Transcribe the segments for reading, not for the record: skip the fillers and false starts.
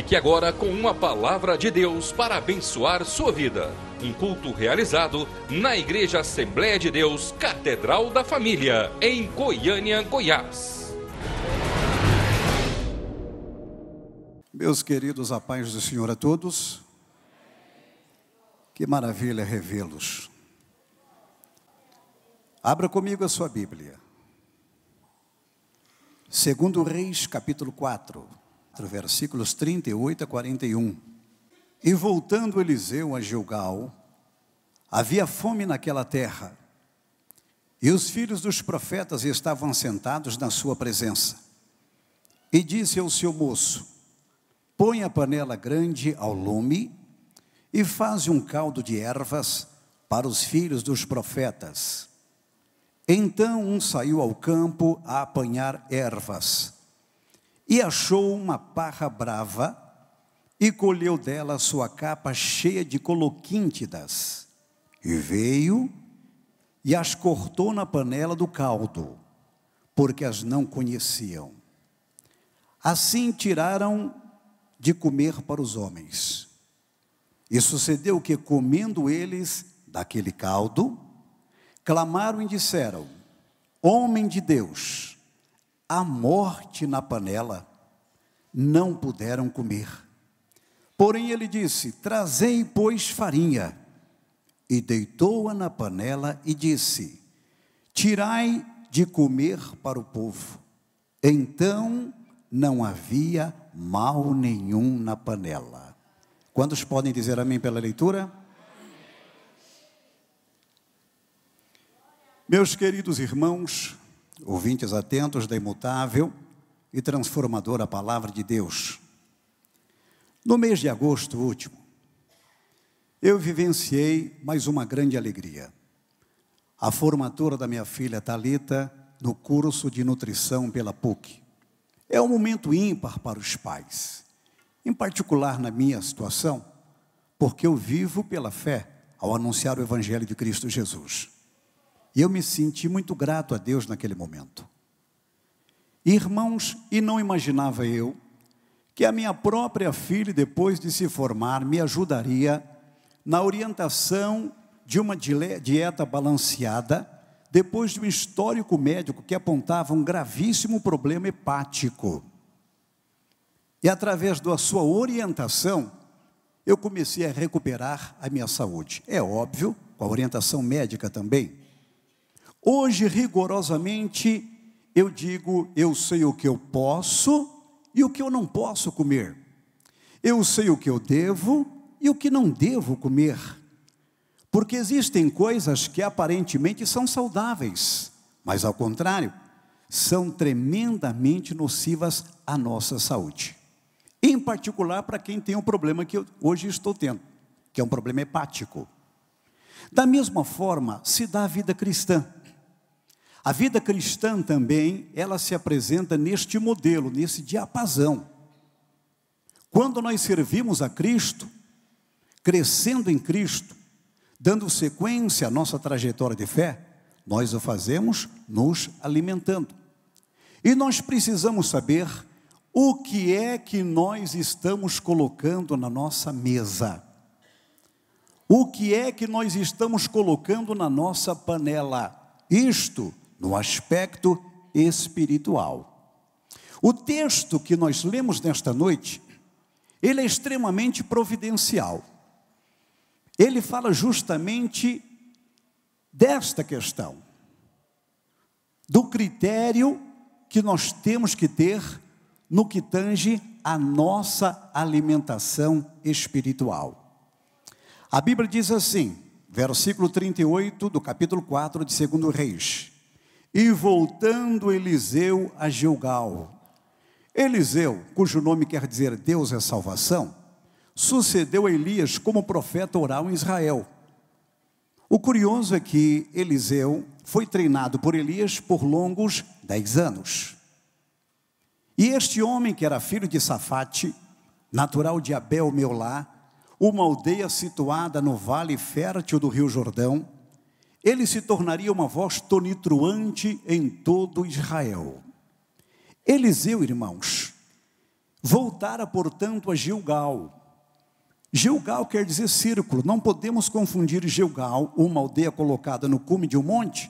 Fique agora com uma palavra de Deus para abençoar sua vida. Um culto realizado na Igreja Assembleia de Deus, Catedral da Família, em Goiânia, Goiás. Meus queridos, a paz do Senhor a todos. Que maravilha revê-los. Abra comigo a sua Bíblia. 2 Reis, capítulo 4, versículos 38 a 41. E voltando Eliseu a Gilgal, havia fome naquela terra, e os filhos dos profetas estavam sentados na sua presença. E disse ao seu moço: põe a panela grande ao lume, e faze um caldo de ervas para os filhos dos profetas. Então um saiu ao campo a apanhar ervas, e achou uma parra brava, e colheu dela sua capa cheia de coloquíntidas, e veio e as cortou na panela do caldo, porque as não conheciam. Assim tiraram de comer para os homens. E sucedeu que, comendo eles daquele caldo, clamaram e disseram: homem de Deus, a morte na panela. Não puderam comer. Porém ele disse: trazei, pois, farinha. E deitou-a na panela e disse: tirai de comer para o povo. Então não havia mal nenhum na panela. Quantos podem dizer amém pela leitura? Meus queridos irmãos, ouvintes atentos da imutável e transformadora palavra de Deus, no mês de agosto último, eu vivenciei mais uma grande alegria: a formatura da minha filha Thalita no curso de nutrição pela PUC. É um momento ímpar para os pais, em particular na minha situação, porque eu vivo pela fé ao anunciar o Evangelho de Cristo Jesus. E eu me senti muito grato a Deus naquele momento. Irmãos, e não imaginava eu que a minha própria filha, depois de se formar, me ajudaria na orientação de uma dieta balanceada, depois de um histórico médico que apontava um gravíssimo problema hepático. E através da sua orientação, eu comecei a recuperar a minha saúde. É óbvio, com a orientação médica também. Hoje, rigorosamente, eu digo: eu sei o que eu posso e o que eu não posso comer. Eu sei o que eu devo e o que não devo comer. Porque existem coisas que aparentemente são saudáveis, mas ao contrário, são tremendamente nocivas à nossa saúde. Em particular para quem tem um problema que eu hoje estou tendo, que é um problema hepático. Da mesma forma, se dá a vida cristã. A vida cristã também, ela se apresenta neste modelo, nesse diapasão. Quando nós servimos a Cristo, crescendo em Cristo, dando sequência à nossa trajetória de fé, nós o fazemos nos alimentando. E nós precisamos saber o que é que nós estamos colocando na nossa mesa. O que é que nós estamos colocando na nossa panela. Isto no aspecto espiritual. O texto que nós lemos nesta noite, ele é extremamente providencial. Ele fala justamente desta questão, do critério que nós temos que ter no que tange a nossa alimentação espiritual. A Bíblia diz assim, versículo 38 do capítulo 4 de 2 Reis: e voltando Eliseu a Gilgal. Eliseu, cujo nome quer dizer Deus é salvação, sucedeu a Elias como profeta oral em Israel. O curioso é que Eliseu foi treinado por Elias por longos 10 anos. E este homem, que era filho de Safate, natural de Abel-Meolá, uma aldeia situada no vale fértil do rio Jordão, ele se tornaria uma voz tonitruante em todo Israel. Eliseu, irmãos, voltara, portanto, a Gilgal. Gilgal quer dizer círculo. Não podemos confundir Gilgal, uma aldeia colocada no cume de um monte,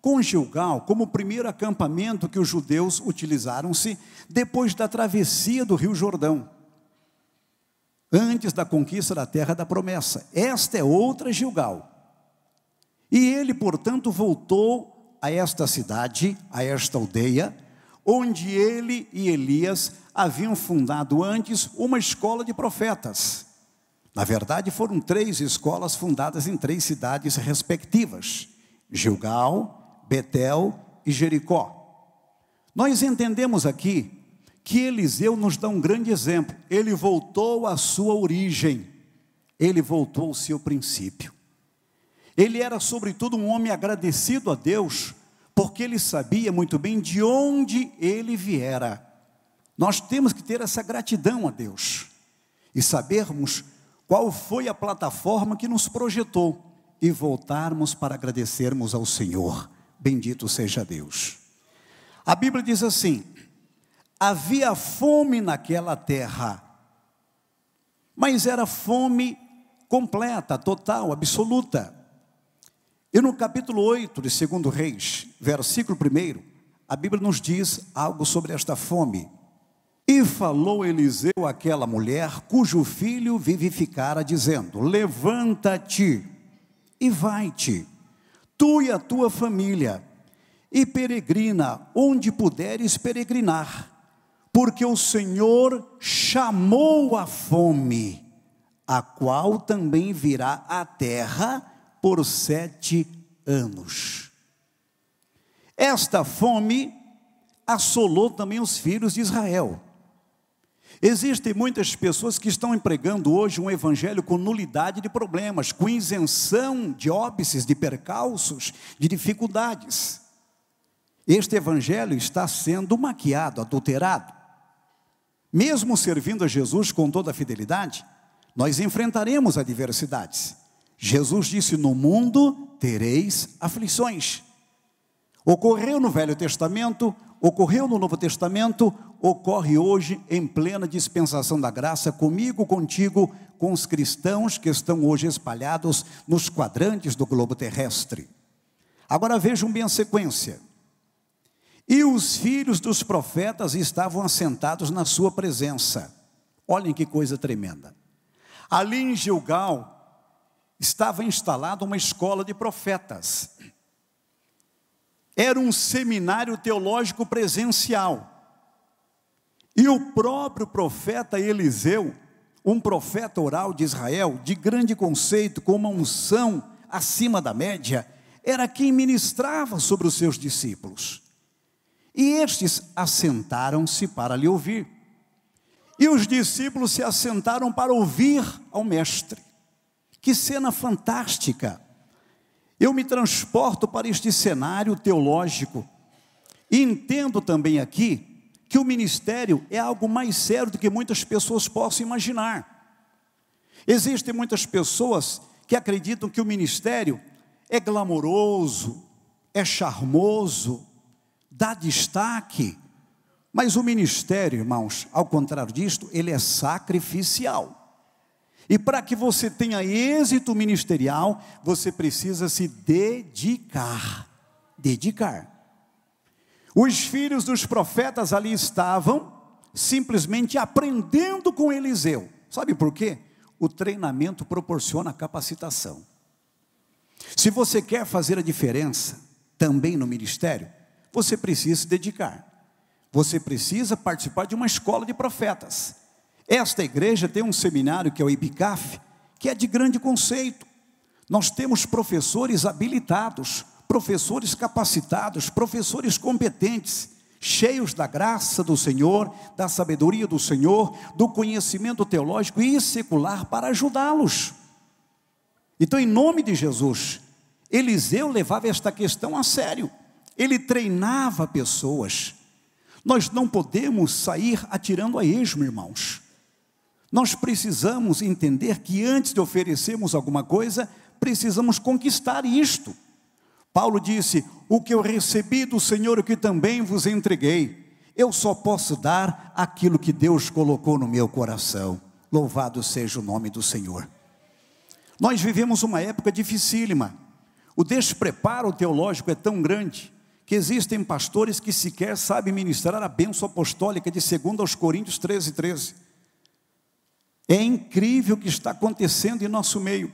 com Gilgal como o primeiro acampamento que os judeus utilizaram-se depois da travessia do Rio Jordão, antes da conquista da terra da promessa. Esta é outra Gilgal. E ele, portanto, voltou a esta cidade, a esta aldeia, onde ele e Elias haviam fundado antes uma escola de profetas. Na verdade, foram 3 escolas fundadas em 3 cidades respectivas: Gilgal, Betel e Jericó. Nós entendemos aqui que Eliseu nos dá um grande exemplo. Ele voltou à sua origem, ele voltou ao seu princípio. Ele era, sobretudo, um homem agradecido a Deus, porque ele sabia muito bem de onde ele viera. Nós temos que ter essa gratidão a Deus e sabermos qual foi a plataforma que nos projetou e voltarmos para agradecermos ao Senhor. Bendito seja Deus. A Bíblia diz assim: havia fome naquela terra, mas era fome completa, total, absoluta. E no capítulo 8 de 2 Reis, versículo 1, a Bíblia nos diz algo sobre esta fome. E falou Eliseu àquela mulher, cujo filho vivificara, dizendo: levanta-te e vai-te, tu e a tua família, e peregrina onde puderes peregrinar, porque o Senhor chamou a fome, a qual também virá à terra por 7 anos. Esta fome assolou também os filhos de Israel. Existem muitas pessoas que estão empregando hoje um evangelho com nulidade de problemas, com isenção de óbices, de percalços, de dificuldades. Este evangelho está sendo maquiado, adulterado. Mesmo servindo a Jesus com toda a fidelidade, nós enfrentaremos adversidades. Jesus disse: no mundo tereis aflições. Ocorreu no Velho Testamento, ocorreu no Novo Testamento, ocorre hoje em plena dispensação da graça, comigo, contigo, com os cristãos que estão hoje espalhados nos quadrantes do globo terrestre. Agora vejam bem a sequência. E os filhos dos profetas estavam assentados na sua presença. Olhem que coisa tremenda. Ali em Gilgal estava instalada uma escola de profetas. Era um seminário teológico presencial. E o próprio profeta Eliseu, um profeta oral de Israel, de grande conceito, com uma unção acima da média, era quem ministrava sobre os seus discípulos. E estes assentaram-se para lhe ouvir. E os discípulos se assentaram para ouvir ao mestre. Que cena fantástica! Eu me transporto para este cenário teológico e entendo também aqui que o ministério é algo mais sério do que muitas pessoas possam imaginar. Existem muitas pessoas que acreditam que o ministério é glamouroso, é charmoso, dá destaque, mas o ministério, irmãos, ao contrário disto, ele é sacrificial. E para que você tenha êxito ministerial, você precisa se dedicar. Dedicar. Os filhos dos profetas ali estavam simplesmente aprendendo com Eliseu. Sabe por quê? O treinamento proporciona capacitação. Se você quer fazer a diferença também no ministério, você precisa se dedicar. Você precisa participar de uma escola de profetas. Esta igreja tem um seminário que é o IBCAF, que é de grande conceito. Nós temos professores habilitados, professores capacitados, professores competentes, cheios da graça do Senhor, da sabedoria do Senhor, do conhecimento teológico e secular para ajudá-los. Então, em nome de Jesus, Eliseu levava esta questão a sério. Ele treinava pessoas. Nós não podemos sair atirando a esmo, irmãos. Nós precisamos entender que antes de oferecermos alguma coisa, precisamos conquistar isto. Paulo disse: o que eu recebi do Senhor, o que também vos entreguei. Eu só posso dar aquilo que Deus colocou no meu coração. Louvado seja o nome do Senhor. Nós vivemos uma época dificílima. O despreparo teológico é tão grande que existem pastores que sequer sabem ministrar a bênção apostólica de 2 aos Coríntios 13:13. É incrível o que está acontecendo em nosso meio.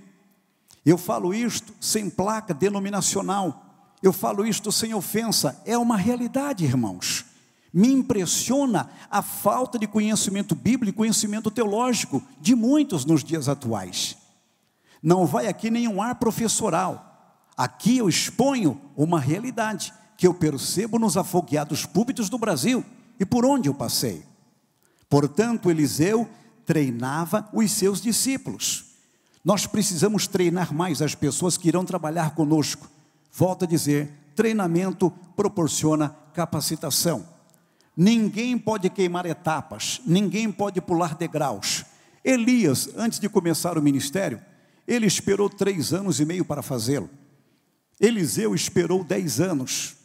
Eu falo isto sem placa denominacional. Eu falo isto sem ofensa. É uma realidade, irmãos. Me impressiona a falta de conhecimento bíblico e conhecimento teológico de muitos nos dias atuais. Não vai aqui nenhum ar professoral. Aqui eu exponho uma realidade que eu percebo nos afogueados púlpitos do Brasil e por onde eu passei. Portanto, Eliseu treinava os seus discípulos. Nós precisamos treinar mais as pessoas que irão trabalhar conosco. Volto a dizer, treinamento proporciona capacitação. Ninguém pode queimar etapas, ninguém pode pular degraus. Elias, antes de começar o ministério, ele esperou 3 anos e meio para fazê-lo. Eliseu esperou 10 anos.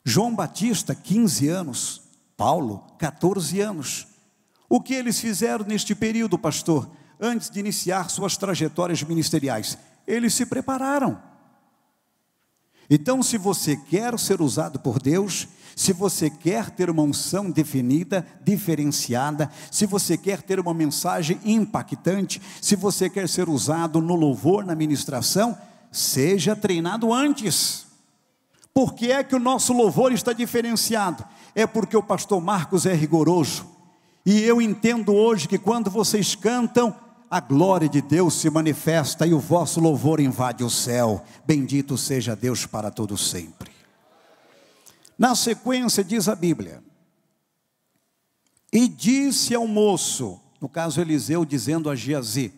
João Batista, 15 anos. Paulo, 14 anos. O que eles fizeram neste período, pastor? Antes de iniciar suas trajetórias ministeriais, eles se prepararam. Então, se você quer ser usado por Deus, se você quer ter uma unção definida, diferenciada, se você quer ter uma mensagem impactante, se você quer ser usado no louvor, na ministração, seja treinado antes. Por que é que o nosso louvor está diferenciado? É porque o pastor Marcos é rigoroso. E eu entendo hoje que quando vocês cantam, a glória de Deus se manifesta e o vosso louvor invade o céu. Bendito seja Deus para todo sempre. Na sequência diz a Bíblia: e disse ao moço, no caso Eliseu dizendo a Geazi,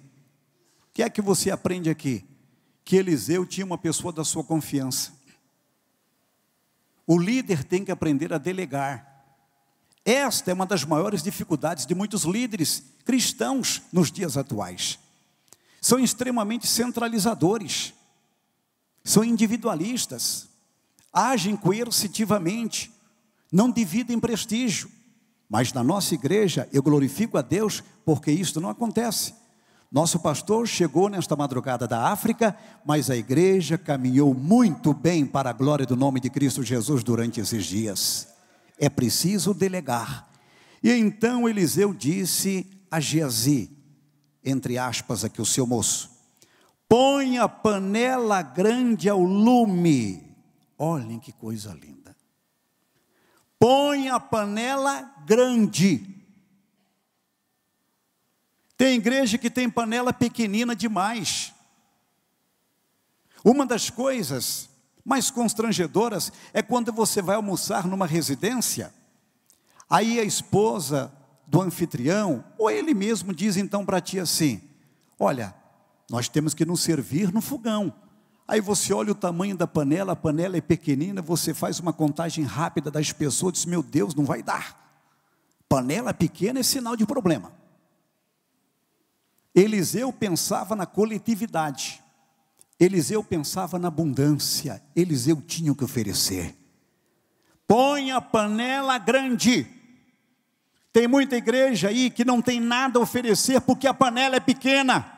o que é que você aprende aqui? Que Eliseu tinha uma pessoa da sua confiança. O líder tem que aprender a delegar. Esta é uma das maiores dificuldades de muitos líderes cristãos nos dias atuais. São extremamente centralizadores, são individualistas, agem coercitivamente, não dividem prestígio. Mas na nossa igreja, eu glorifico a Deus, porque isso não acontece. Nosso pastor chegou nesta madrugada da África, mas a igreja caminhou muito bem para a glória do nome de Cristo Jesus durante esses dias. É preciso delegar. E então Eliseu disse a Geazi, entre aspas aqui o seu moço: põe a panela grande ao lume. Olhem que coisa linda. Põe a panela grande. Tem igreja que tem panela pequenina demais. Uma das coisas mais constrangedoras é quando você vai almoçar numa residência, aí a esposa do anfitrião, ou ele mesmo diz então para ti assim: olha, nós temos que nos servir no fogão. Aí você olha o tamanho da panela, a panela é pequenina, você faz uma contagem rápida das pessoas, diz: meu Deus, não vai dar. Panela pequena é sinal de problema. Eliseu pensava na coletividade. Eliseu pensava na abundância. Eliseu tinha o que oferecer. Põe a panela grande. Tem muita igreja aí que não tem nada a oferecer porque a panela é pequena.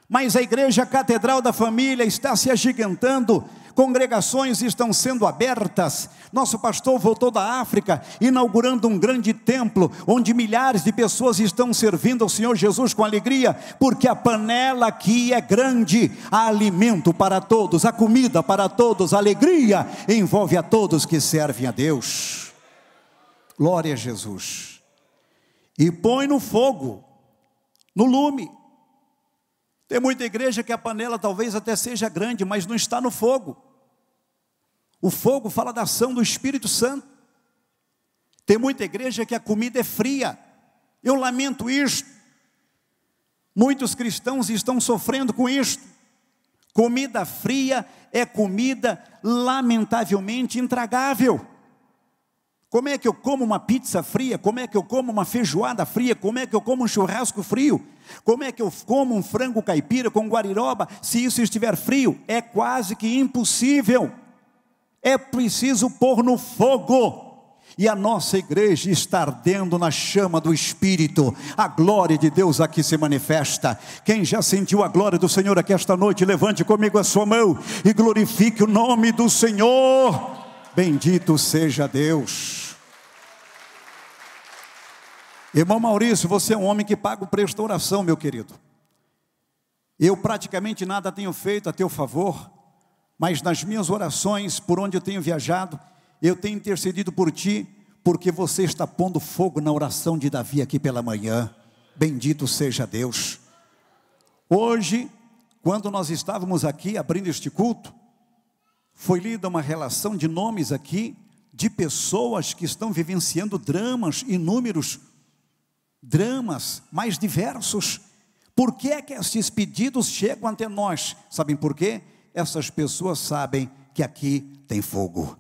Mas a igreja Catedral da Família está se agigantando, congregações estão sendo abertas. Nosso pastor voltou da África, inaugurando um grande templo, onde milhares de pessoas estão servindo ao Senhor Jesus com alegria, porque a panela aqui é grande, há alimento para todos, há comida para todos, a alegria envolve a todos que servem a Deus. Glória a Jesus. E põe no fogo, no lume. Tem muita igreja que a panela talvez até seja grande, mas não está no fogo. O fogo fala da ação do Espírito Santo. Tem muita igreja que a comida é fria. Eu lamento isto. Muitos cristãos estão sofrendo com isto. Comida fria é comida lamentavelmente intragável. Como é que eu como uma pizza fria? Como é que eu como uma feijoada fria? Como é que eu como um churrasco frio? Como é que eu como um frango caipira com guariroba se isso estiver frio? É quase que impossível. É preciso pôr no fogo. e a nossa igreja está ardendo na chama do Espírito. A glória de Deus aqui se manifesta. Quem já sentiu a glória do Senhor aqui esta noite, levante comigo a sua mão e glorifique o nome do Senhor. Bendito seja Deus. Irmão Maurício, você é um homem que paga o preço da oração, meu querido. Eu praticamente nada tenho feito a teu favor, mas nas minhas orações, por onde eu tenho viajado, eu tenho intercedido por ti, porque você está pondo fogo na oração de Davi aqui pela manhã. Bendito seja Deus. Hoje, quando nós estávamos aqui abrindo este culto, foi lida uma relação de nomes aqui, de pessoas que estão vivenciando dramas, inúmeros dramas, mais diversos. Por que é que esses pedidos chegam até nós? Sabem por quê? Essas pessoas sabem que aqui tem fogo.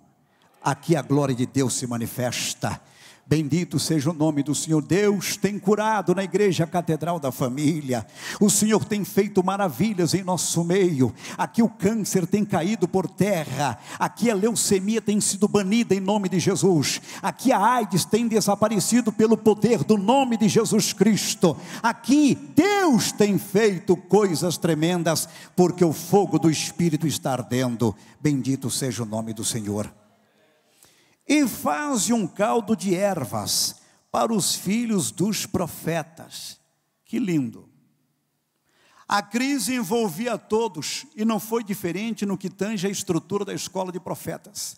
Aqui a glória de Deus se manifesta. Bendito seja o nome do Senhor. Deus tem curado na igreja Catedral da Família. O Senhor tem feito maravilhas em nosso meio. Aqui o câncer tem caído por terra. Aqui a leucemia tem sido banida em nome de Jesus. Aqui a AIDS tem desaparecido pelo poder do nome de Jesus Cristo. Aqui Deus tem feito coisas tremendas, porque o fogo do Espírito está ardendo. Bendito seja o nome do Senhor. E faze um caldo de ervas para os filhos dos profetas. Que lindo. A crise envolvia todos, e não foi diferente no que tange a estrutura da escola de profetas.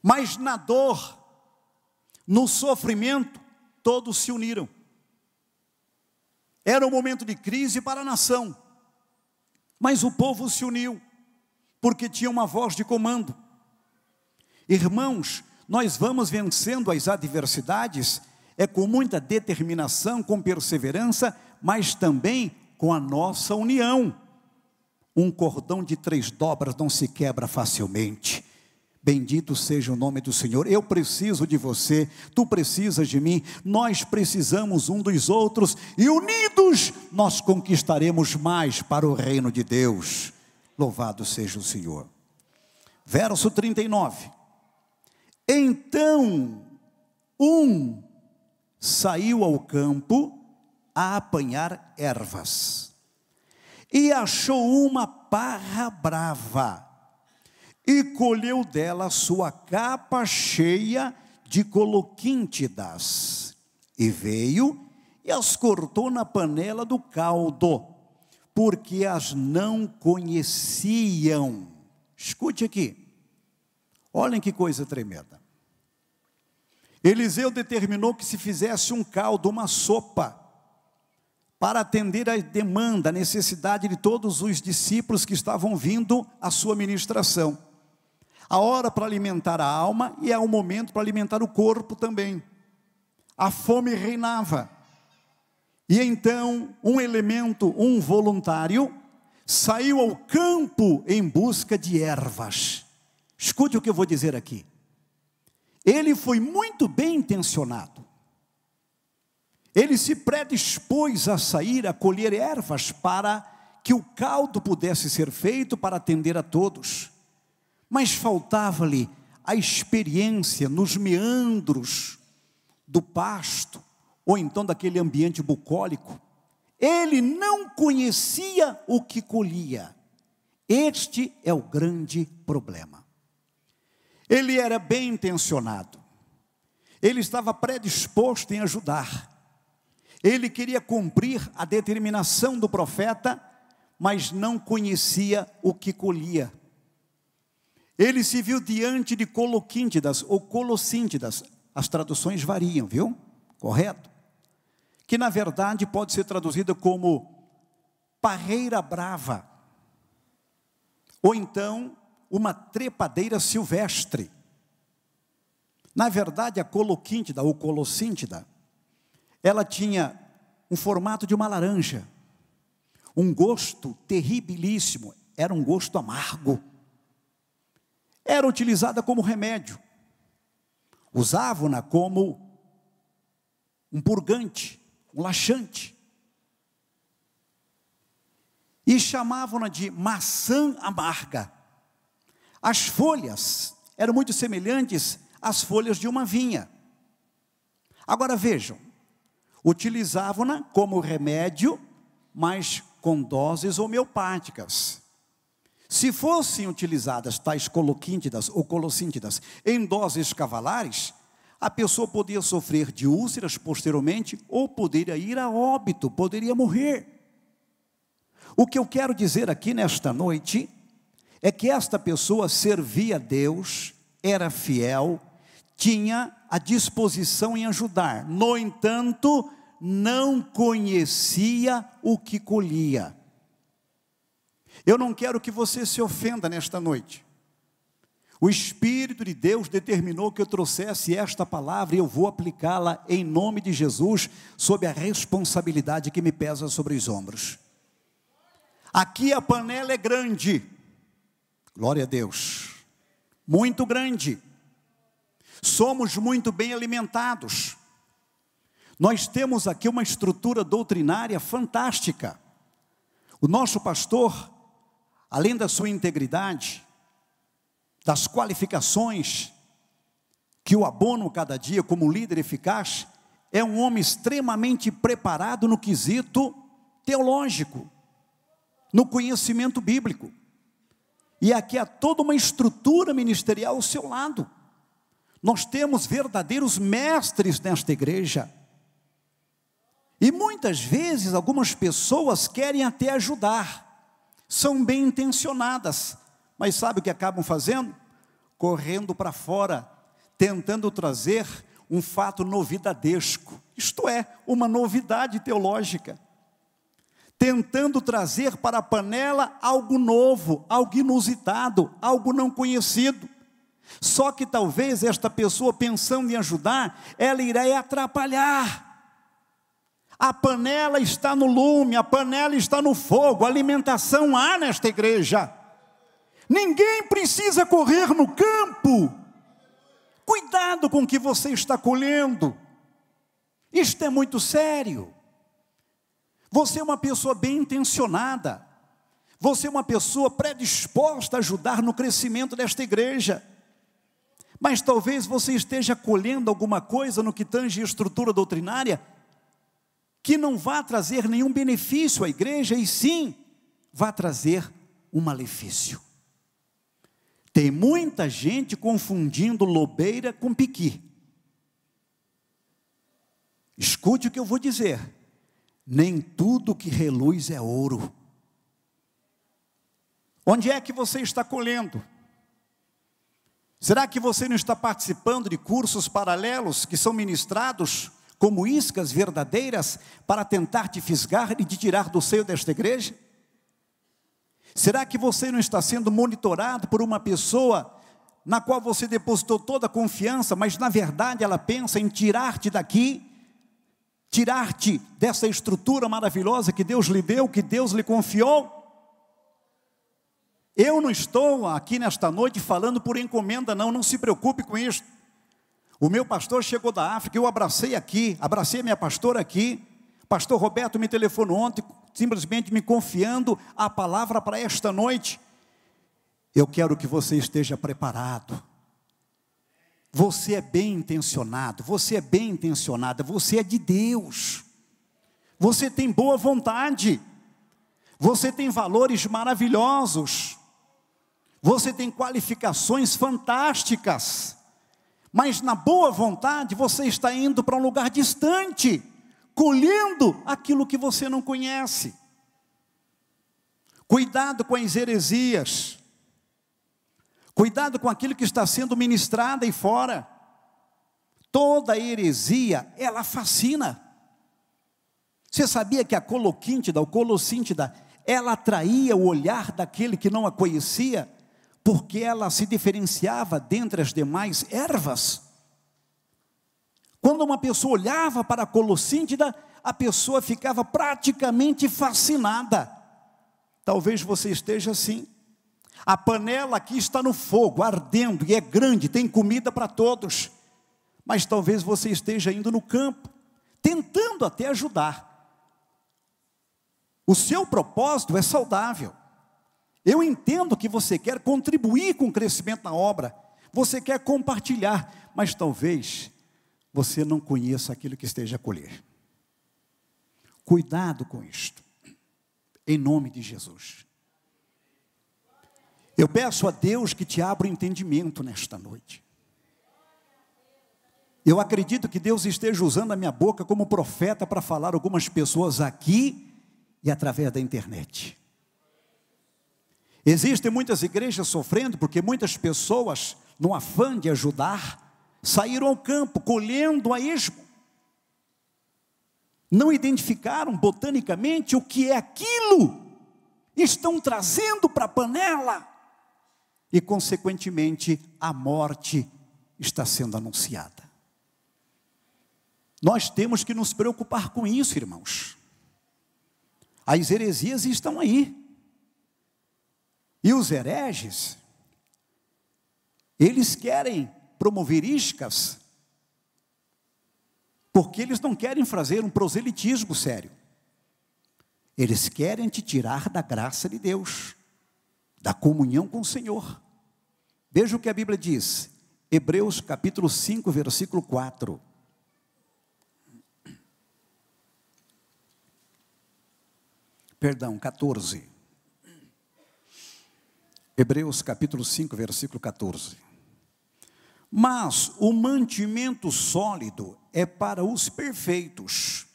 Mas na dor, no sofrimento, todos se uniram. Era um momento de crise para a nação, mas o povo se uniu, porque tinha uma voz de comando. Irmãos, nós vamos vencendo as adversidades, com muita determinação, com perseverança, mas também com a nossa união. Um cordão de 3 dobras não se quebra facilmente. Bendito seja o nome do Senhor. Eu preciso de você, tu precisas de mim, nós precisamos um dos outros, e unidos nós conquistaremos mais para o reino de Deus. Louvado seja o Senhor. Verso 39. Então, um saiu ao campo a apanhar ervas, e achou uma parra brava, e colheu dela sua capa cheia de coloquíntidas, e veio e as cortou na panela do caldo, porque as não conheciam. Escute aqui. Olhem que coisa tremenda. Eliseu determinou que se fizesse um caldo, uma sopa, para atender a demanda, a necessidade de todos os discípulos que estavam vindo à sua ministração. A hora para alimentar a alma e é o momento para alimentar o corpo também. A fome reinava. E então um elemento, um voluntário, saiu ao campo em busca de ervas. Escute o que eu vou dizer aqui. Ele foi muito bem intencionado. Ele se predispôs a sair, a colher ervas para que o caldo pudesse ser feito para atender a todos. Mas faltava-lhe a experiência nos meandros do pasto, ou então daquele ambiente bucólico. Ele não conhecia o que colhia. Este é o grande problema. Ele era bem intencionado, ele estava predisposto em ajudar, ele queria cumprir a determinação do profeta, mas não conhecia o que colhia. Ele se viu diante de coloquíntidas ou colossíntidas, as traduções variam, viu? Correto? Que na verdade pode ser traduzida como parreira brava, ou então uma trepadeira silvestre. Na verdade, a coloquíntida ou colossíntida, ela tinha um formato de uma laranja, um gosto terribilíssimo, era um gosto amargo. Era utilizada como remédio, usavam-na como um purgante, um laxante, e chamavam-na de maçã amarga. As folhas eram muito semelhantes as folhas de uma vinha. Agora vejam, utilizavam-na como remédio, mas com doses homeopáticas. Se fossem utilizadas tais coloquíntidas ou colossíntidas em doses cavalares, a pessoa poderia sofrer de úlceras posteriormente ou poderia ir a óbito, poderia morrer. O que eu quero dizer aqui nesta noite é que esta pessoa servia a Deus, era fiel, tinha a disposição em ajudar. No entanto, não conhecia o que colhia. Eu não quero que você se ofenda nesta noite. O Espírito de Deus determinou que eu trouxesse esta palavra e eu vou aplicá-la em nome de Jesus, sob a responsabilidade que me pesa sobre os ombros. Aqui a panela é grande, glória a Deus, muito grande. Somos muito bem alimentados. Nós temos aqui uma estrutura doutrinária fantástica. O nosso pastor, além da sua integridade, das qualificações que o abonam cada dia como líder eficaz, é um homem extremamente preparado no quesito teológico, no conhecimento bíblico. E aqui há toda uma estrutura ministerial ao seu lado. Nós temos verdadeiros mestres nesta igreja. E muitas vezes algumas pessoas querem até ajudar, são bem intencionadas, mas sabe o que acabam fazendo? Correndo para fora, tentando trazer um fato novidadesco, isto é, uma novidade teológica, tentando trazer para a panela algo novo, algo inusitado, algo não conhecido. Só que talvez esta pessoa, pensando em ajudar, ela irá atrapalhar. A panela está no lume, a panela está no fogo, alimentação há nesta igreja. Ninguém precisa correr no campo. Cuidado com o que você está colhendo. Isto é muito sério. Você é uma pessoa bem intencionada. Você é uma pessoa predisposta a ajudar no crescimento desta igreja. Mas talvez você esteja colhendo alguma coisa no que tange a estrutura doutrinária que não vá trazer nenhum benefício à igreja, e sim, vá trazer um malefício. Tem muita gente confundindo lobeira com piqui. Escute o que eu vou dizer. Nem tudo que reluz é ouro. Onde é que você está colhendo? Será que você não está participando de cursos paralelos que são ministrados como iscas verdadeiras para tentar te fisgar e te tirar do seio desta igreja? Será que você não está sendo monitorado por uma pessoa na qual você depositou toda a confiança, mas na verdade ela pensa em tirar-te daqui, tirar-te dessa estrutura maravilhosa que Deus lhe deu, que Deus lhe confiou? Eu não estou aqui nesta noite falando por encomenda, não se preocupe com isso. O meu pastor chegou da África, eu abracei aqui, abracei a minha pastora aqui. Pastor Roberto me telefonou ontem, simplesmente me confiando a palavra para esta noite. Eu quero que você esteja preparado. Você é bem intencionado, você é bem intencionada, você é de Deus. Você tem boa vontade, você tem valores maravilhosos, você tem qualificações fantásticas, mas na boa vontade você está indo para um lugar distante, colhendo aquilo que você não conhece. Cuidado com as heresias, cuidado com aquilo que está sendo ministrado aí fora. Toda heresia, ela fascina. Você sabia que a coloquíntida, ou colossíntida, ela atraía o olhar daquele que não a conhecia, porque ela se diferenciava dentre as demais ervas? Quando uma pessoa olhava para a colossíntida, a pessoa ficava praticamente fascinada. Talvez você esteja assim. A panela aqui está no fogo, ardendo, e é grande, tem comida para todos. Mas talvez você esteja indo no campo, tentando até ajudar. O seu propósito é saudável. Eu entendo que você quer contribuir com o crescimento na obra. Você quer compartilhar. mas talvez você não conheça aquilo que esteja a colher. Cuidado com isto, em nome de Jesus. Eu peço a Deus que te abra o entendimento nesta noite. Eu acredito que Deus esteja usando a minha boca como profeta para falar algumas pessoas aqui e através da internet. Existem muitas igrejas sofrendo porque muitas pessoas, no afã de ajudar, saíram ao campo colhendo a esmo. Não identificaram botanicamente o que é aquilo. Estão trazendo para a panela. E consequentemente a morte está sendo anunciada. Nós temos que nos preocupar com isso, irmãos. As heresias estão aí. E os hereges, eles querem promover iscas, porque eles não querem fazer um proselitismo sério. Eles querem te tirar da graça de Deus, da comunhão com o Senhor. Veja o que a Bíblia diz, Hebreus capítulo 5, versículo 4. Perdão, 14. Hebreus capítulo 5, versículo 14. Mas o mantimento sólido é para os perfeitos,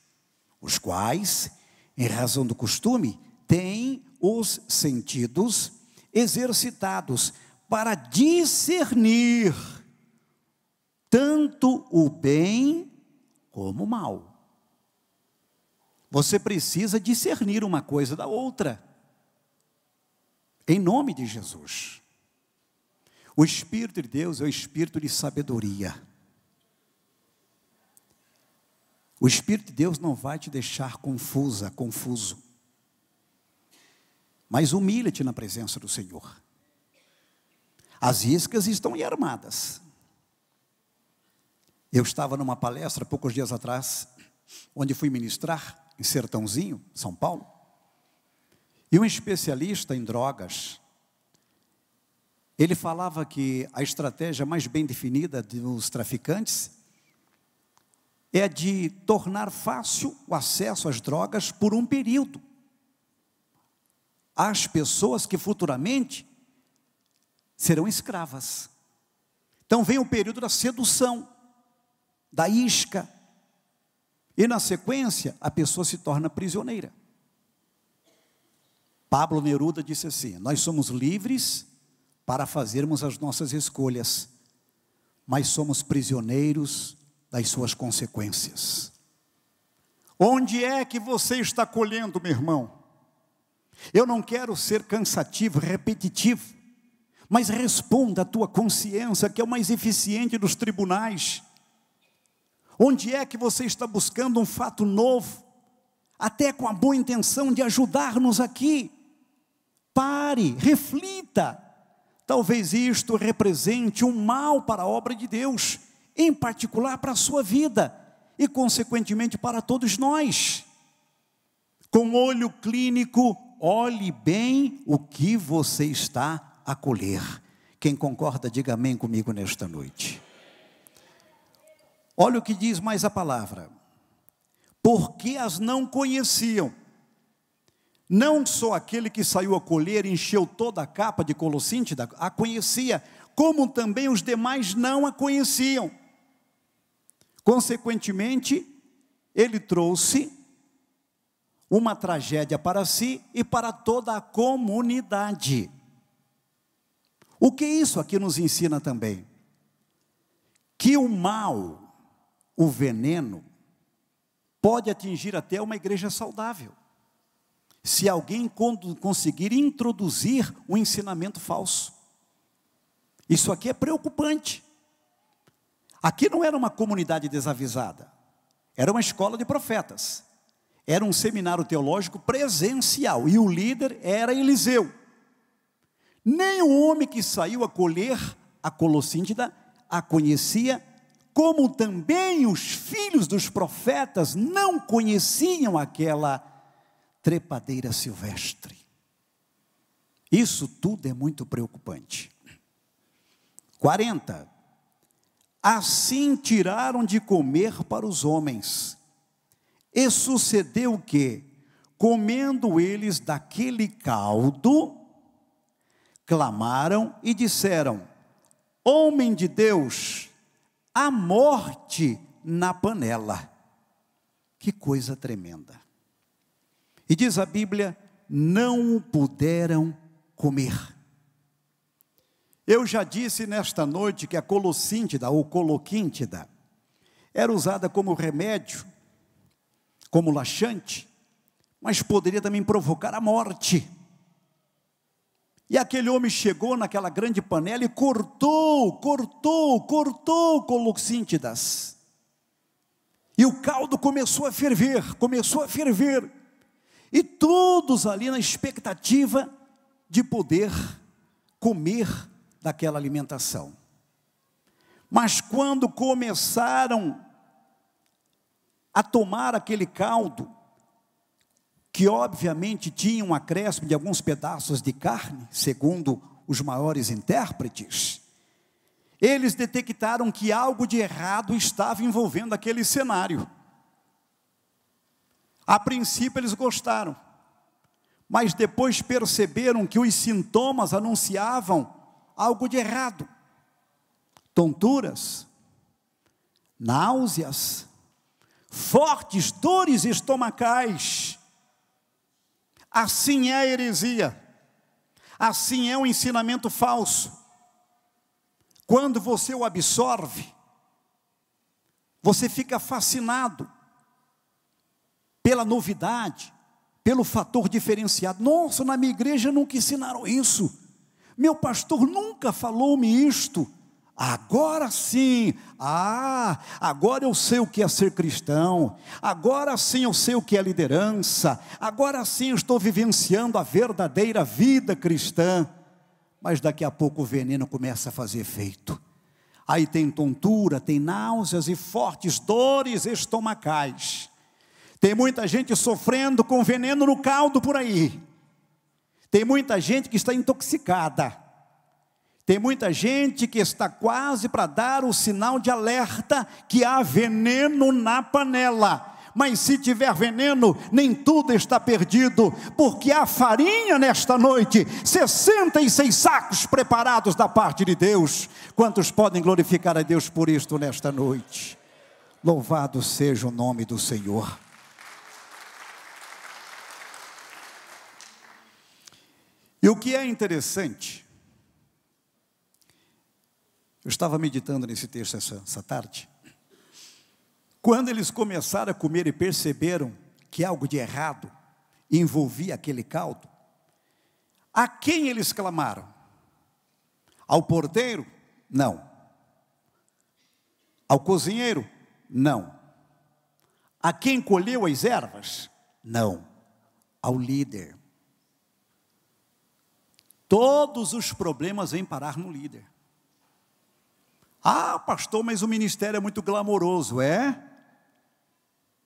os quais, em razão do costume, têm os sentidos exercitados para discernir tanto o bem como o mal. Você precisa discernir uma coisa da outra. Em nome de Jesus. O Espírito de Deus é o Espírito de sabedoria. O Espírito de Deus não vai te deixar confuso. Mas humilha-te na presença do Senhor. As iscas estão aí armadas. Eu estava numa palestra, poucos dias atrás, onde fui ministrar, em Sertãozinho, São Paulo. E um especialista em drogas, ele falava que a estratégia mais bem definida dos traficantes é de tornar fácil o acesso às drogas por um período. Às pessoas que futuramente serão escravas. Então vem o período da sedução, da isca, e na sequência a pessoa se torna prisioneira. Pablo Neruda disse assim: nós somos livres para fazermos as nossas escolhas, mas somos prisioneiros das suas consequências. Onde é que você está colhendo, meu irmão? Eu não quero ser cansativo, repetitivo, mas responda à tua consciência, que é o mais eficiente dos tribunais. Onde é que você está buscando um fato novo, até com a boa intenção de ajudar-nos aqui? Pare, reflita. Talvez isto represente um mal para a obra de Deus, em particular para a sua vida, e consequentemente para todos nós. Com olho clínico, olhe bem o que você está a colher. Quem concorda, diga amém comigo nesta noite. Olha o que diz mais a palavra. Porque as não conheciam. Não só aquele que saiu a colher encheu toda a capa de colossinte, a conhecia, como também os demais não a conheciam. Consequentemente, ele trouxe uma tragédia para si e para toda a comunidade. O que isso aqui nos ensina também? Que o mal, o veneno, pode atingir até uma igreja saudável, se alguém conseguir introduzir um ensinamento falso. Isso aqui é preocupante. Aqui não era uma comunidade desavisada, era uma escola de profetas, era um seminário teológico presencial, e o líder era Eliseu. Nem o homem que saiu a colher a colossíntida a conhecia, como também os filhos dos profetas não conheciam aquela trepadeira silvestre. Isso tudo é muito preocupante. 40. Assim tiraram de comer para os homens. E sucedeu que, comendo eles daquele caldo, clamaram e disseram: homem de Deus, a morte na panela. Que coisa tremenda. E diz a Bíblia, não puderam comer. Eu já disse nesta noite que a colossíntida ou coloquíntida era usada como remédio, como laxante, mas poderia também provocar a morte. E aquele homem chegou naquela grande panela e cortou colossíntidas. E o caldo começou a ferver. E todos ali na expectativa de poder comer daquela alimentação. Mas quando começaram a tomar aquele caldo, que obviamente tinha um acréscimo de alguns pedaços de carne, segundo os maiores intérpretes, eles detectaram que algo de errado estava envolvendo aquele cenário. A princípio eles gostaram, mas depois perceberam que os sintomas anunciavam algo de errado. Tonturas, náuseas, fortes dores estomacais. Assim é a heresia, assim é o ensinamento falso. Quando você o absorve, você fica fascinado pela novidade, pelo fator diferenciado. Nossa, na minha igreja nunca ensinaram isso. Meu pastor nunca falou-me isto. Agora sim, agora eu sei o que é ser cristão, agora sim eu sei o que é liderança, agora sim eu estou vivenciando a verdadeira vida cristã. Mas daqui a pouco o veneno começa a fazer efeito. Aí tem tontura, tem náuseas e fortes dores estomacais. Tem muita gente sofrendo com veneno no caldo por aí. Tem muita gente que está intoxicada. Tem muita gente que está quase para dar o sinal de alerta que há veneno na panela. Mas se tiver veneno, nem tudo está perdido, porque há farinha nesta noite, 66 sacos preparados da parte de Deus. Quantos podem glorificar a Deus por isto nesta noite? Louvado seja o nome do Senhor. E o que é interessante, eu estava meditando nesse texto essa tarde, quando eles começaram a comer e perceberam que algo de errado envolvia aquele caldo, a quem eles clamaram? Ao porteiro? Não. Ao cozinheiro? Não. A quem colheu as ervas? Não. Ao líder. Todos os problemas vêm parar no líder. Ah, pastor, mas o ministério é muito glamouroso. É?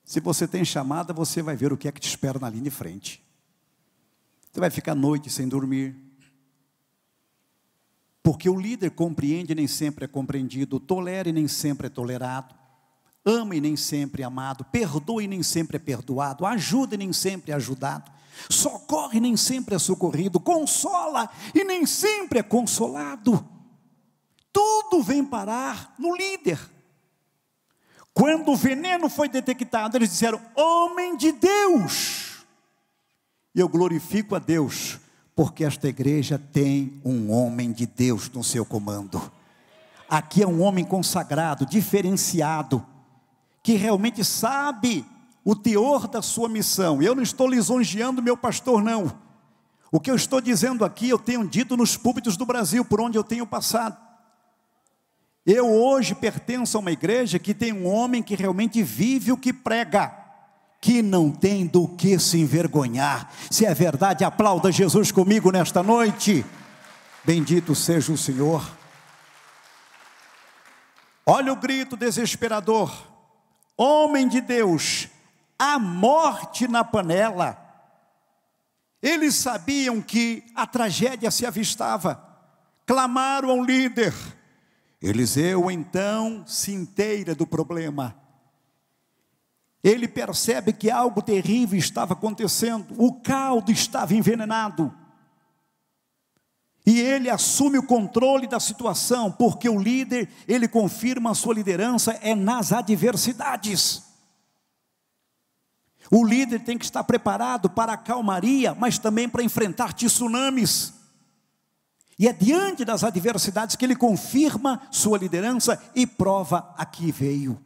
Se você tem chamada, você vai ver o que é que te espera na linha de frente. Você vai ficar a noite sem dormir. Porque o líder compreende e nem sempre é compreendido, tolera e nem sempre é tolerado, ama e nem sempre é amado, perdoa e nem sempre é perdoado, ajuda e nem sempre é ajudado, socorre e nem sempre é socorrido, consola e nem sempre é consolado. Tudo vem parar no líder. Quando o veneno foi detectado, eles disseram: homem de Deus. E eu glorifico a Deus, porque esta igreja tem um homem de Deus no seu comando. Aqui é um homem consagrado, diferenciado, que realmente sabe o teor da sua missão. Eu não estou lisonjeando meu pastor, não. O que eu estou dizendo aqui, eu tenho dito nos púlpitos do Brasil, por onde eu tenho passado. Eu hoje pertenço a uma igreja que tem um homem que realmente vive o que prega, que não tem do que se envergonhar. Se é verdade, aplauda Jesus comigo nesta noite. Bendito seja o Senhor. Olha o grito desesperador: homem de Deus, a morte na panela. Eles sabiam que a tragédia se avistava, clamaram ao líder, Eliseu então se inteira do problema. Ele percebe que algo terrível estava acontecendo, o caldo estava envenenado. E ele assume o controle da situação, porque o líder, ele confirma a sua liderança nas adversidades. O líder tem que estar preparado para a calmaria, mas também para enfrentar tsunamis. E é diante das adversidades que ele confirma sua liderança e prova a que veio.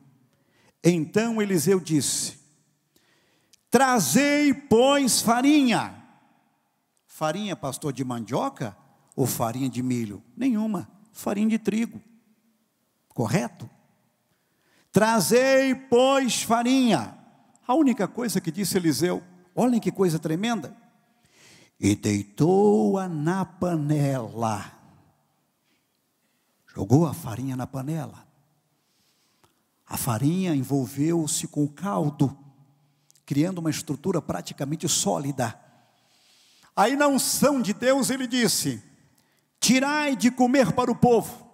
Então Eliseu disse: trazei, pois, farinha. Farinha, pastor, de mandioca ou farinha de milho? Nenhuma, farinha de trigo. Correto? Trazei, pois, farinha. A única coisa que disse Eliseu, olhem que coisa tremenda. E deitou-a na panela. Jogou a farinha na panela. A farinha envolveu-se com o caldo, criando uma estrutura praticamente sólida. Aí na unção de Deus ele disse: tirai de comer para o povo.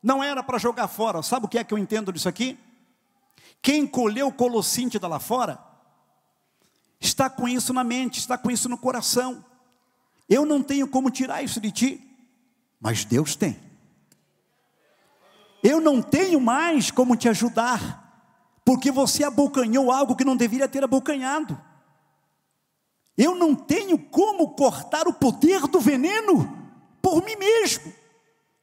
Não era para jogar fora. Sabe o que é que eu entendo disso aqui? Quem colheu colossíntida lá fora, está com isso na mente, está com isso no coração. Eu não tenho como tirar isso de ti, mas Deus tem. Eu não tenho mais como te ajudar, porque você abocanhou algo que não deveria ter abocanhado. Eu não tenho como cortar o poder do veneno por mim mesmo.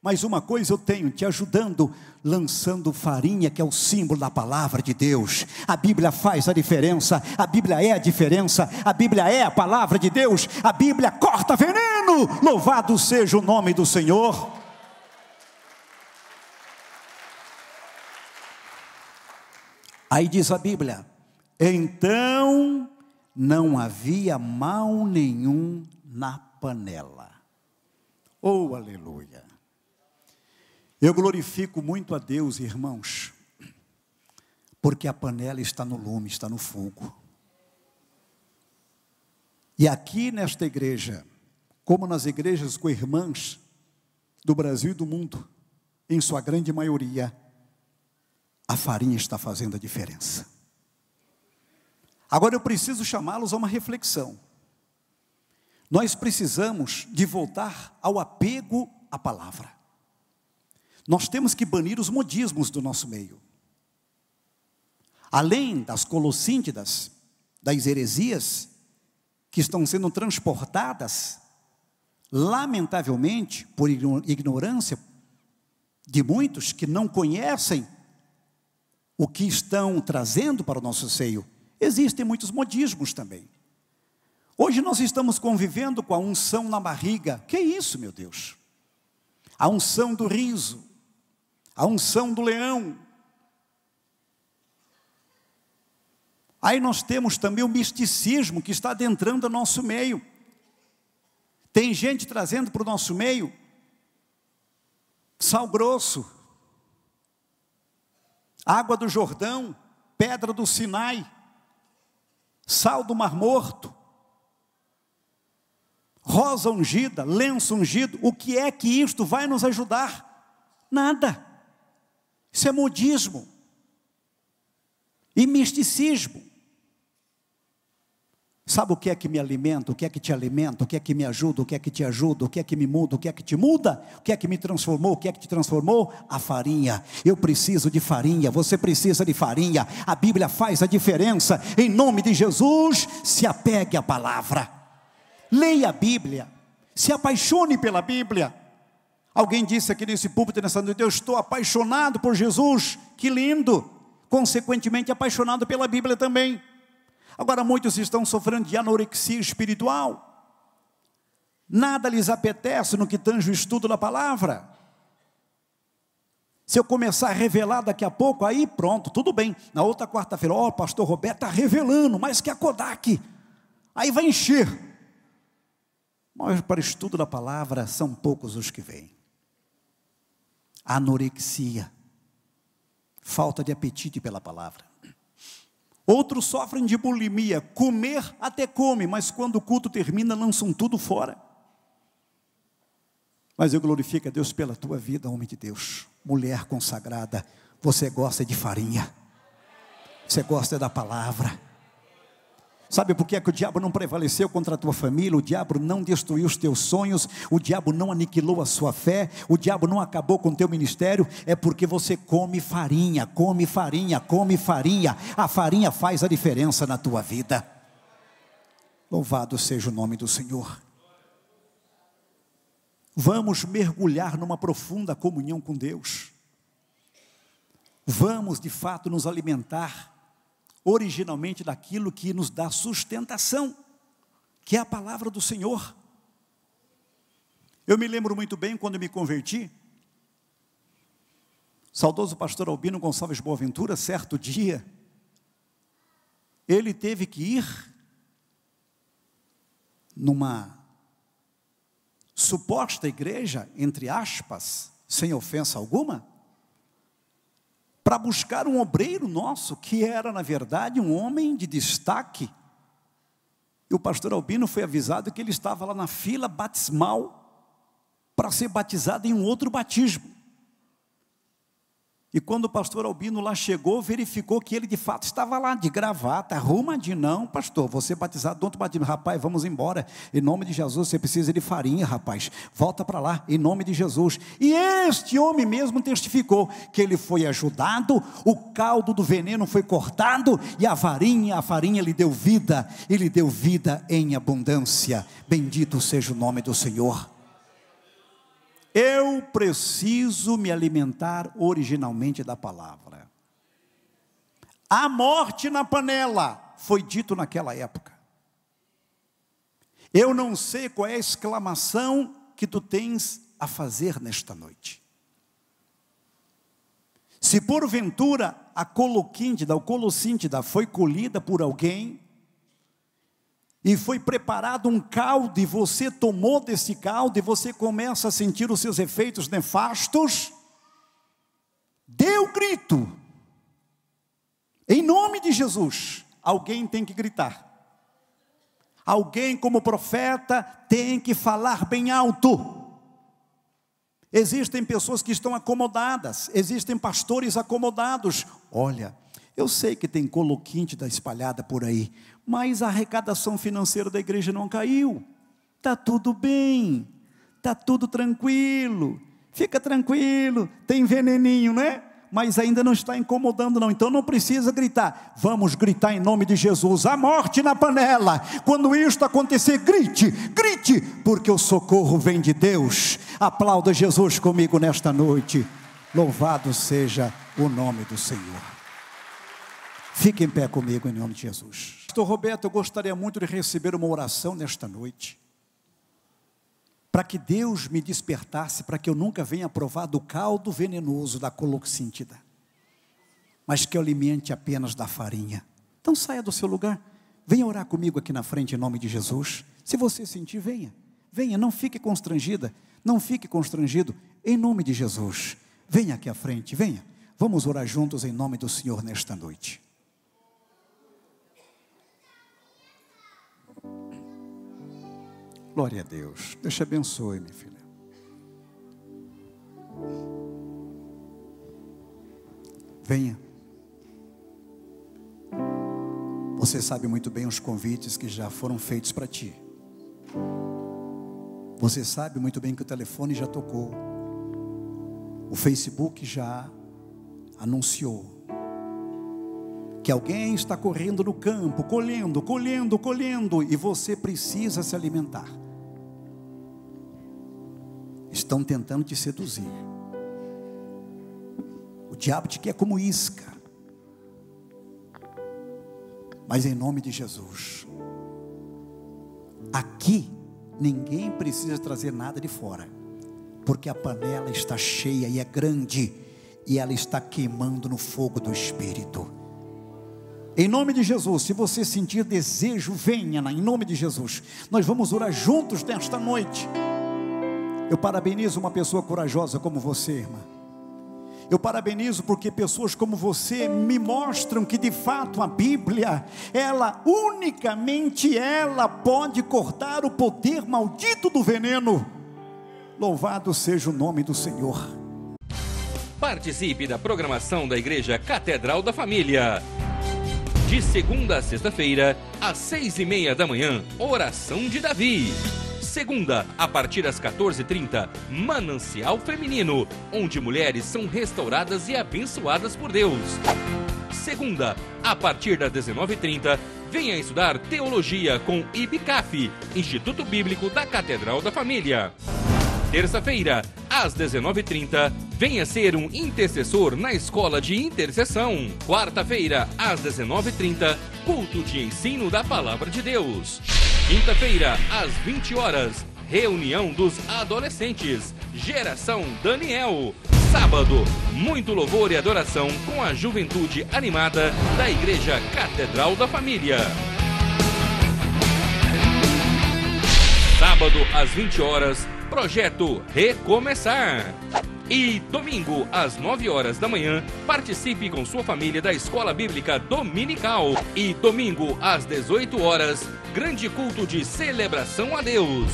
Mas uma coisa eu tenho, te ajudando, lançando farinha, que é o símbolo da palavra de Deus. A Bíblia faz a diferença, a Bíblia é a diferença, a Bíblia é a palavra de Deus, a Bíblia corta veneno. Louvado seja o nome do Senhor. Aí diz a Bíblia: então não havia mal nenhum na panela. Oh, aleluia! Eu glorifico muito a Deus, irmãos, porque a panela está no lume, está no fogo. E aqui nesta igreja, como nas igrejas co-irmãs do Brasil e do mundo, em sua grande maioria, a farinha está fazendo a diferença. Agora eu preciso chamá-los a uma reflexão. Nós precisamos de voltar ao apego à palavra. Nós temos que banir os modismos do nosso meio. Além das colossíntidas, das heresias, que estão sendo transportadas, lamentavelmente, por ignorância de muitos que não conhecem o que estão trazendo para o nosso seio, existem muitos modismos também. Hoje nós estamos convivendo com a unção na barriga. Que é isso, meu Deus? A unção do riso, a unção do leão. Aí nós temos também o misticismo que está adentrando o nosso meio. Tem gente trazendo para o nosso meio sal grosso, água do Jordão, pedra do Sinai, sal do Mar Morto, rosa ungida, lenço ungido. O que é que isto vai nos ajudar? Nada. Isso é modismo e misticismo. Sabe o que é que me alimenta, o que é que te alimenta, o que é que me ajuda, o que é que te ajuda, o que é que me muda, o que é que te muda, o que é que me transformou, o que é que te transformou? A farinha. Eu preciso de farinha, você precisa de farinha. A Bíblia faz a diferença. Em nome de Jesus, se apegue à palavra. Leia a Bíblia, se apaixone pela Bíblia. Alguém disse aqui nesse púlpito nessa noite: eu estou apaixonado por Jesus. Que lindo! Consequentemente apaixonado pela Bíblia também. Agora muitos estão sofrendo de anorexia espiritual. Nada lhes apetece no que tange o estudo da palavra. Se eu começar a revelar daqui a pouco, aí pronto, tudo bem. Na outra quarta-feira, ó, pastor Roberto está revelando mais que a Kodak. Aí vai encher. Mas para o estudo da palavra, são poucos os que vêm. Anorexia, falta de apetite pela palavra. Outros sofrem de bulimia, comer até come, mas quando o culto termina, lançam tudo fora. Mas eu glorifico a Deus pela tua vida, homem de Deus, mulher consagrada. Você gosta de farinha, você gosta da palavra. Sabe por que é que o diabo não prevaleceu contra a tua família? O diabo não destruiu os teus sonhos, o diabo não aniquilou a sua fé, o diabo não acabou com o teu ministério. É porque você come farinha, come farinha, come farinha. A farinha faz a diferença na tua vida. Louvado seja o nome do Senhor. Vamos mergulhar numa profunda comunhão com Deus. Vamos de fato nos alimentar originalmente daquilo que nos dá sustentação, que é a palavra do Senhor. Eu me lembro muito bem quando me converti, saudoso pastor Albino Gonçalves Boaventura, certo dia, ele teve que ir numa suposta igreja, entre aspas, sem ofensa alguma, para buscar um obreiro nosso, que era na verdade um homem de destaque. E o pastor Albino foi avisado que ele estava lá na fila batismal, para ser batizado em um outro batismo. E quando o pastor Albino lá chegou, verificou que ele de fato estava lá, de gravata, arrumadinho. Não, pastor, você batizado de outro batismo. Rapaz, vamos embora, em nome de Jesus. Você precisa de farinha, rapaz, volta para lá, em nome de Jesus. E este homem mesmo testificou que ele foi ajudado, o caldo do veneno foi cortado, e a farinha lhe deu vida, e lhe deu vida em abundância. Bendito seja o nome do Senhor. Eu preciso me alimentar originalmente da palavra. A morte na panela, foi dito naquela época. Eu não sei qual é a exclamação que tu tens a fazer nesta noite. Se porventura a coloquíntida, o colossíntida foi colhida por alguém, e foi preparado um caldo, e você tomou desse caldo, e você começa a sentir os seus efeitos nefastos, dê o grito, em nome de Jesus. Alguém tem que gritar, alguém como profeta tem que falar bem alto. Existem pessoas que estão acomodadas, existem pastores acomodados. Olha, eu sei que tem coloquíntida espalhada por aí, mas a arrecadação financeira da igreja não caiu. Está tudo bem, está tudo tranquilo, fica tranquilo, tem veneninho, né? Mas ainda não está incomodando não, então não precisa gritar. Vamos gritar em nome de Jesus, a morte na panela. Quando isto acontecer, grite, grite, porque o socorro vem de Deus. Aplauda Jesus comigo nesta noite. Louvado seja o nome do Senhor. Fique em pé comigo em nome de Jesus. Pastor Roberto, eu gostaria muito de receber uma oração nesta noite, para que Deus me despertasse, para que eu nunca venha provar do caldo venenoso da coloquíntida, mas que eu alimente apenas da farinha. Então saia do seu lugar, venha orar comigo aqui na frente em nome de Jesus. Se você sentir, venha, venha, não fique constrangida, não fique constrangido, em nome de Jesus. Venha aqui à frente, venha, vamos orar juntos em nome do Senhor nesta noite. Glória a Deus. Deus te abençoe, minha filha. Venha. Você sabe muito bem os convites que já foram feitos para ti. Você sabe muito bem que o telefone já tocou. O Facebook já anunciou que alguém está correndo no campo, colhendo, e você precisa se alimentar. Estão tentando te seduzir. O diabo te quer como isca. Mas em nome de Jesus, aqui ninguém precisa trazer nada de fora, porque a panela está cheia e é grande, e ela está queimando no fogo do Espírito. Em nome de Jesus, se você sentir desejo, venha em nome de Jesus. Nós vamos orar juntos nesta noite. Eu parabenizo uma pessoa corajosa como você, irmã. Eu parabenizo porque pessoas como você me mostram que de fato a Bíblia, unicamente ela pode cortar o poder maldito do veneno. Louvado seja o nome do Senhor. Participe da programação da Igreja Catedral da Família. De segunda a sexta-feira, às 6:30 da manhã, Oração de Davi. Segunda, a partir das 14h30, Manancial Feminino, onde mulheres são restauradas e abençoadas por Deus. Segunda, a partir das 19h30, venha estudar Teologia com IBCAF, Instituto Bíblico da Catedral da Família. Terça-feira, às 19h30, venha ser um intercessor na Escola de Intercessão. Quarta-feira, às 19h30, culto de ensino da Palavra de Deus. Quinta-feira, às 20 horas, reunião dos adolescentes, Geração Daniel. Sábado, muito louvor e adoração com a juventude animada da Igreja Catedral da Família. Sábado, às 20 horas, Projeto Recomeçar. E domingo, às 9 horas da manhã, participe com sua família da Escola Bíblica Dominical. E domingo, às 18 horas, grande culto de celebração a Deus.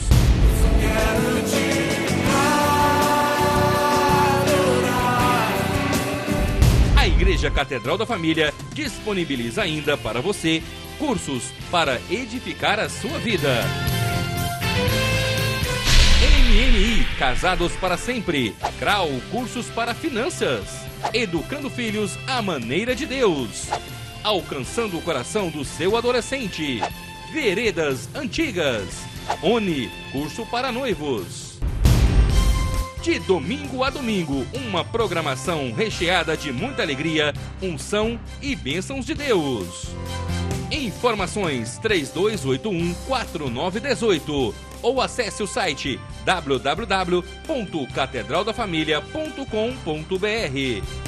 A Igreja Catedral da Família disponibiliza ainda para você cursos para edificar a sua vida. MMI, Casados para Sempre. CRAU, Cursos para Finanças. Educando Filhos à Maneira de Deus. Alcançando o coração do seu adolescente. Veredas Antigas. ONI, Curso para Noivos. De domingo a domingo, uma programação recheada de muita alegria, unção e bênçãos de Deus. Informações 3281-4918 ou acesse o site www.catedraldafamilia.com.br.